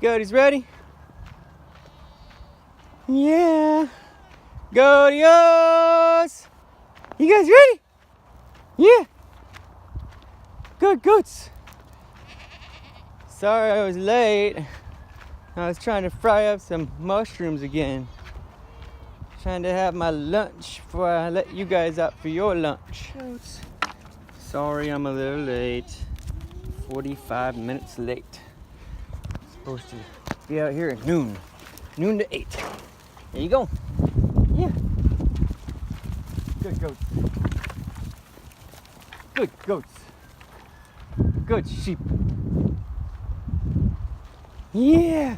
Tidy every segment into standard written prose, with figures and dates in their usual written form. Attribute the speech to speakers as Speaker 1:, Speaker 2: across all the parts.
Speaker 1: Goaties ready? Yeah. Goatios! You guys ready? Yeah. Good goats. Sorry I was late. I was trying to fry up some mushrooms again. Trying to have my lunch before I let you guys out for your lunch. Sorry I'm a little late. 45 minutes late. Supposed to be out here at noon. Noon to 8. There you go. Yeah. Good goats. Good goats. Good sheep. Yeah.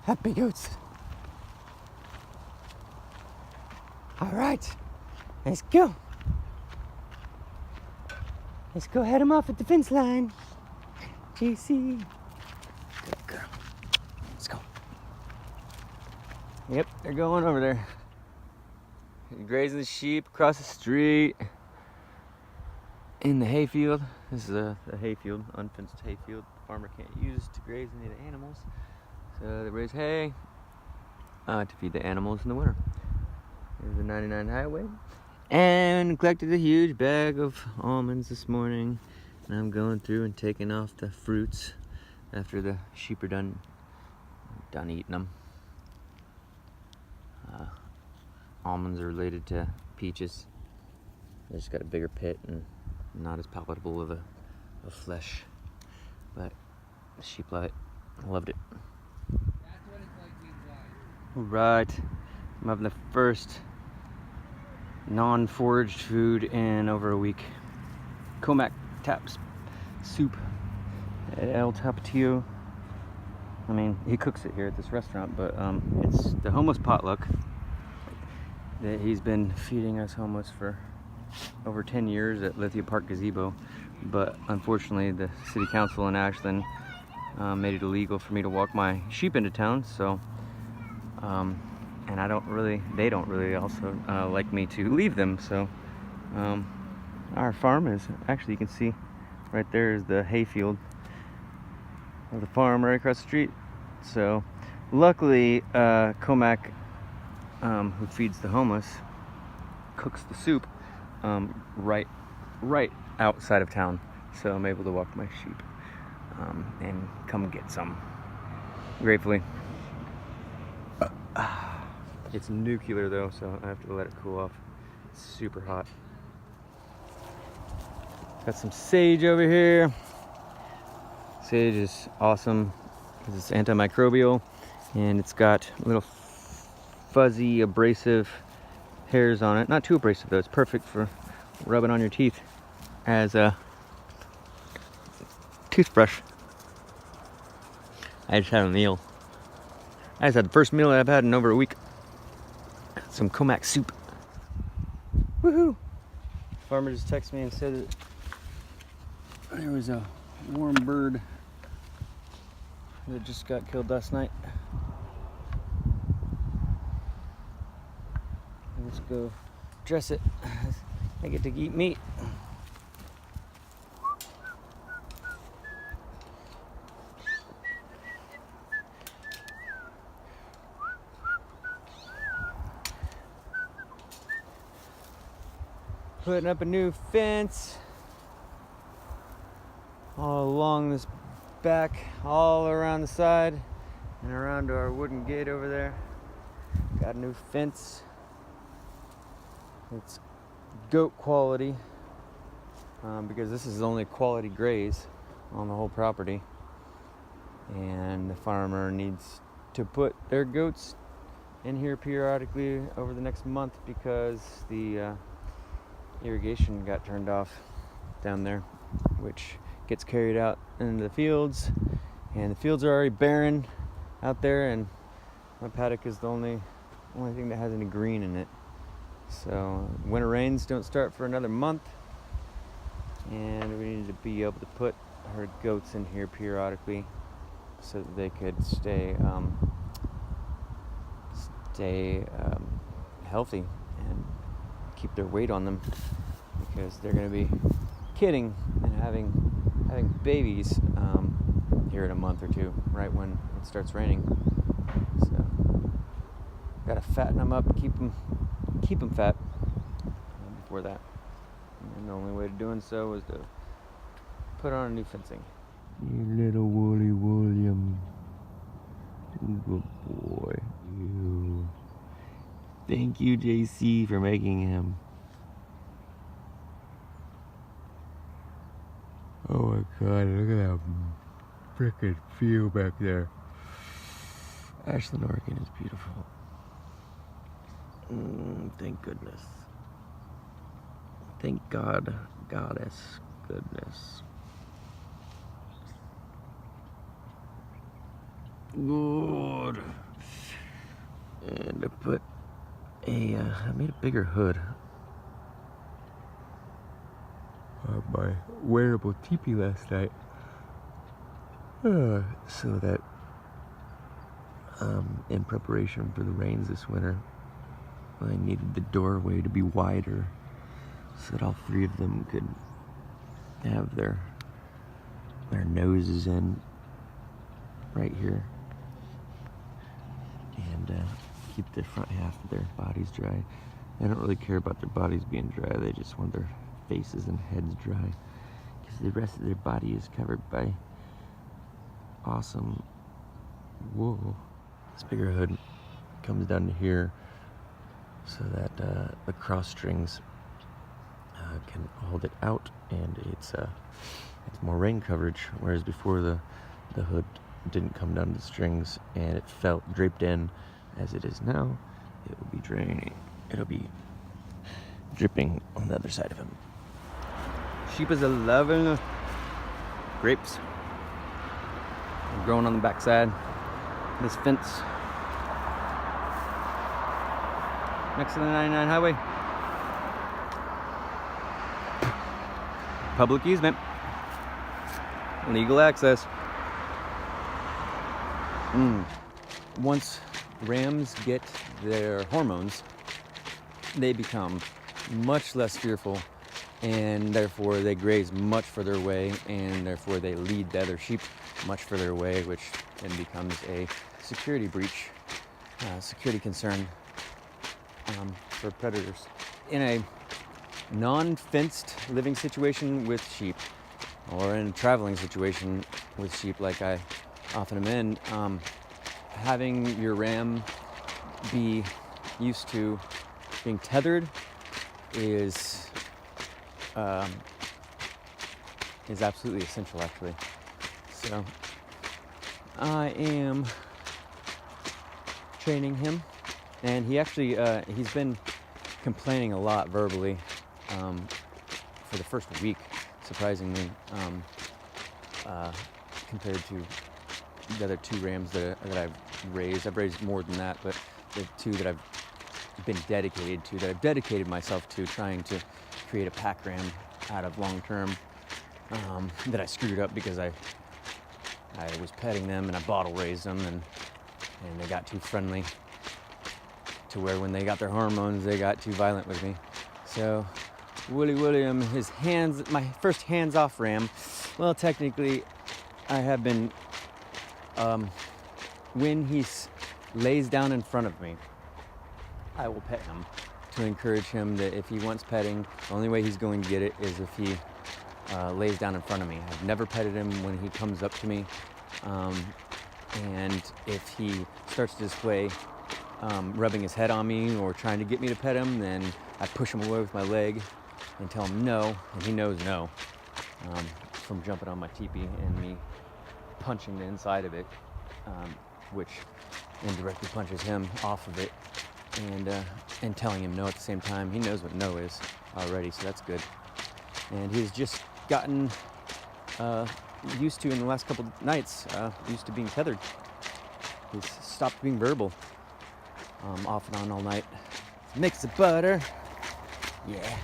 Speaker 1: Happy goats. All right. Let's go. Let's go head them off at the fence line. JC. Good girl. Let's go. Yep, they're going over there. Grazing the sheep across the street. In the hayfield. This is the hayfield, unfenced hayfield the farmer can't use to graze any of the animals. So they raise hay to feed the animals in the winter. There's the 99 highway. And collected a huge bag of almonds this morning. And I'm going through and taking off the fruits after the sheep are done eating them. Almonds are related to peaches. They just got a bigger pit and not as palatable of a flesh. But the sheep love it. I loved it.
Speaker 2: That's what it's like being blind.
Speaker 1: Right. I'm having the first non-foraged food in over a week. Comac Taps soup at El Tapatio. I mean, he cooks it here at this restaurant, but it's the homeless potluck that he's been feeding us homeless for over 10 years at Lithia Park Gazebo. But unfortunately, the city council in Ashland made it illegal for me to walk my sheep into town, so and they don't really also like me to leave them. So our farm is actually, you can see right there is the hayfield of the farm right across the street. So luckily Comac, who feeds the homeless, cooks the soup right outside of town, so I'm able to walk my sheep and come get some, gratefully. It's nuclear though, so I have to let it cool off. It's super hot. Got some sage over here. Sage is awesome because it's antimicrobial and it's got little fuzzy abrasive hairs on it. Not too abrasive though, it's perfect for rubbing on your teeth as a toothbrush. I just had a meal. I just had the first meal that I've had in over a week. Some Comac soup. Woohoo! Farmer just texted me and said that there was a warm bird that just got killed last night. Let's go dress it. I get to eat meat. Putting up a new fence all along this back, all around the side and around our wooden gate over there. Got a new fence. It's goat quality because this is only quality graze on the whole property, and the farmer needs to put their goats in here periodically over the next month because the irrigation got turned off down there, which gets carried out into the fields, and the fields are already barren out there, and my paddock is the only thing that has any green in it. So winter rains don't start for another month, and we need to be able to put our goats in here periodically so that they could stay healthy and keep their weight on them, because they're going to be kidding and having babies here in a month or two, right when it starts raining. So gotta fatten them up, keep them fat before that. And the only way to doing so is to put on a new fencing. You little Woolley William. Good boy. You. Thank you, JC, for making him. Oh my god, look at that frickin' view back there. Ashland, Oregon is beautiful. Thank goodness. Thank God, goddess, goodness. Good. And I put I made a bigger hood on my wearable teepee last night, so that in preparation for the rains this winter, I needed the doorway to be wider so that all three of them could have their noses in right here and keep the front half of their bodies dry. They don't really care about their bodies being dry, they just want their faces and heads dry, because the rest of their body is covered by awesome wool. This bigger hood comes down to here so that the cross strings can hold it out, and it's more rain coverage, whereas before the hood didn't come down to the strings and it felt draped in as it is now. It will be draining. It'll be dripping on the other side of him. Sheep is loving grapes. They're growing on the backside of this fence next to the 99 highway. Public easement. Legal access. Once rams get their hormones, they become much less fearful, and therefore they graze much further away, and therefore they lead the other sheep much further away, which then becomes a security breach, security concern for predators. In a non-fenced living situation with sheep, or in a traveling situation with sheep like I often am in, having your ram be used to being tethered is absolutely essential, actually. So I am training him, and he actually he's been complaining a lot verbally for the first week, surprisingly, compared to the other two rams that I've raised. I've raised more than that, but the two that I've been dedicated to, that I've dedicated myself to trying to create a pack ram out of long term, that I screwed up because I was petting them and I bottle raised them, and they got too friendly to where when they got their hormones, they got too violent with me. So Woolley William, my first hands-off ram, well, technically I have been, when he lays down in front of me, I will pet him to encourage him that if he wants petting, the only way he's going to get it is if he lays down in front of me. I've never petted him when he comes up to me, and if he starts to display rubbing his head on me or trying to get me to pet him, then I push him away with my leg and tell him no, and he knows no, from jumping on my teepee and me punching the inside of it, which indirectly punches him off of it, and telling him no at the same time. He knows what no is already, so that's good. And he's just gotten used to, in the last couple nights, used to being tethered. He's stopped being verbal, off and on all night. Mix the butter, yeah.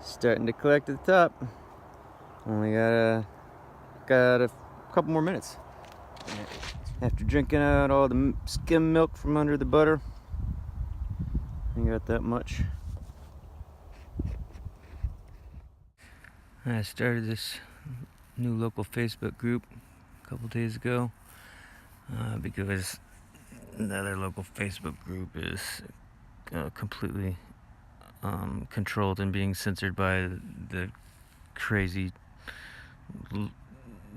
Speaker 1: Starting to collect at the top. Only got a couple more minutes. After drinking out all the skim milk from under the butter, I got that much. I started this new local Facebook group a couple days ago because the other local Facebook group is completely controlled and being censored by the crazy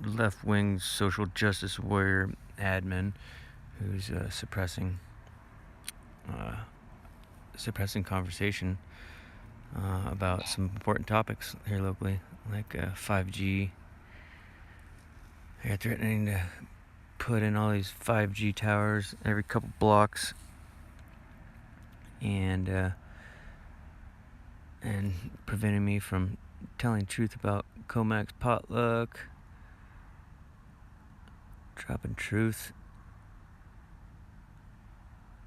Speaker 1: left-wing social justice warrior admin who's suppressing conversation about some important topics here locally, like 5G. They're threatening to put in all these 5G towers every couple blocks, and preventing me from telling the truth about Comac's potluck, dropping truth.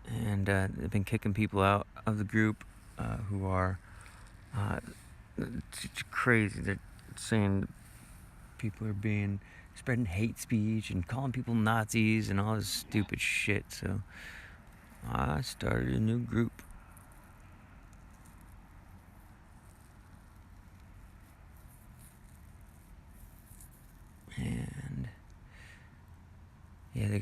Speaker 1: And they've been kicking people out of the group who are crazy. They're saying people are spreading hate speech and calling people Nazis and all this stupid shit. So I started a new group. And yeah, they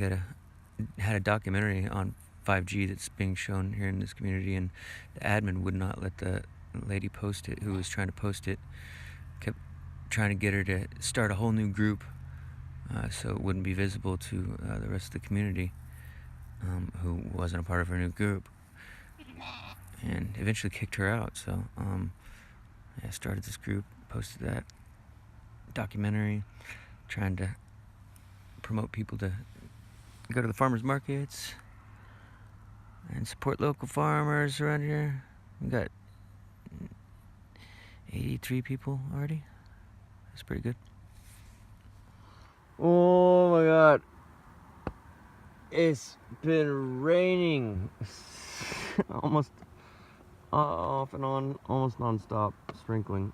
Speaker 1: had a documentary on 5G that's being shown here in this community, and the admin would not let the lady post it who was trying to post it. Kept trying to get her to start a whole new group so it wouldn't be visible to the rest of the community who wasn't a part of her new group, and eventually kicked her out. So I started this group, posted that documentary, trying to promote people to go to the farmers markets and support local farmers around here. We got 83 people already. That's pretty good. Oh my god. It's been raining almost off and on, almost non-stop, sprinkling.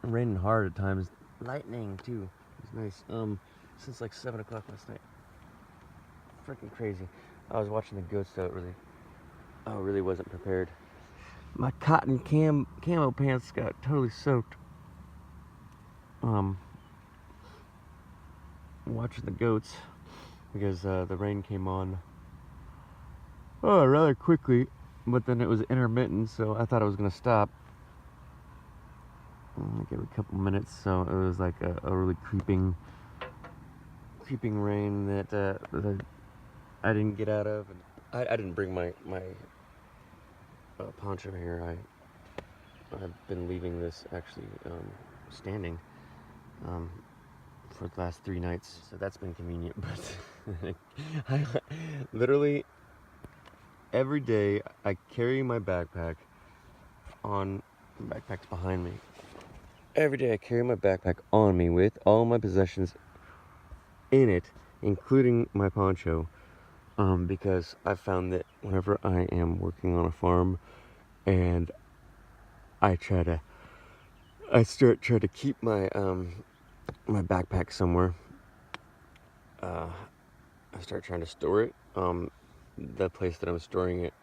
Speaker 1: Raining hard at times. Lightning too. It's nice. Since like 7 o'clock last night. Freaking crazy. I was watching the goats, so I really wasn't prepared. My cotton camo pants got totally soaked. Watching the goats because the rain came on rather quickly, but then it was intermittent, so I thought it was gonna stop like every couple minutes. So it was like a really creeping rain that I didn't get out of, and I didn't bring my poncho here. I've been leaving this actually standing for the last 3 nights, so that's been convenient. But I literally every day I carry my backpack on. The backpack's behind me. Every day I carry my backpack on me with all my possessions in it, including my poncho. Because I found that whenever I am working on a farm and I try to keep my my backpack somewhere, I start trying to store it. The place that I'm storing it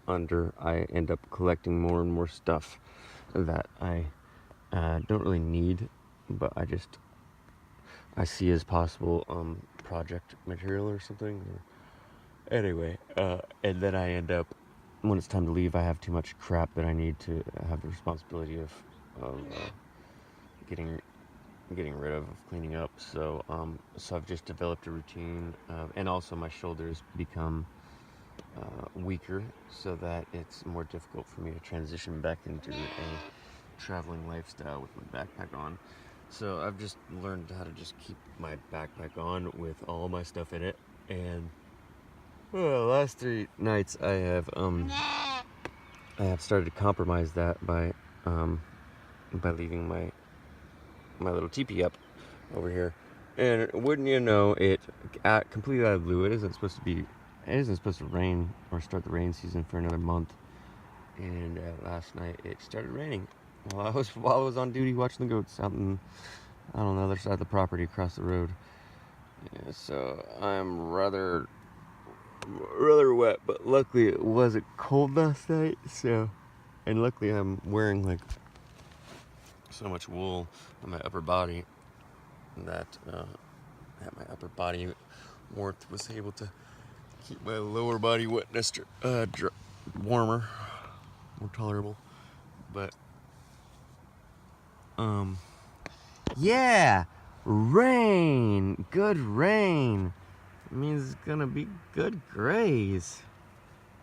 Speaker 1: under, I end up collecting more and more stuff that I don't really need, but I see as possible project material or something. Anyway, and then I end up, when it's time to leave, I have too much crap that I need to have the responsibility of getting rid of cleaning up. So I've just developed a routine, and also my shoulders become weaker, so that it's more difficult for me to transition back into a traveling lifestyle with my backpack on. So I've just learned how to just keep my backpack on with all my stuff in it, and the last 3 nights I have started to compromise that by leaving my little teepee up over here. And wouldn't you know it, completely out of the blue, it isn't supposed to rain or start the rain season for another month. And last night it started raining while I was on duty watching the goats out on the other side of the property across the road. Yeah, so I'm rather wet, but luckily it wasn't cold last night. So, and luckily I'm wearing like
Speaker 3: so much wool on my upper body that my upper body warmth was able to keep my lower body wetness warmer, more tolerable. But yeah, rain, good rain. It means it's gonna be good graze.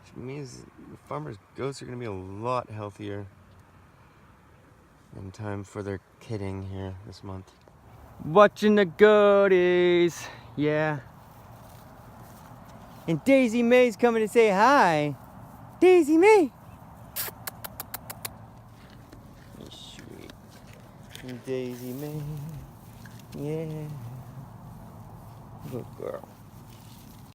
Speaker 3: Which means the farmers' goats are gonna be a lot healthier in time for their kidding here this month.
Speaker 1: Watching the goaties, yeah. And Daisy May's coming to say hi. Daisy May. Sweet. Daisy May, yeah. Good girl.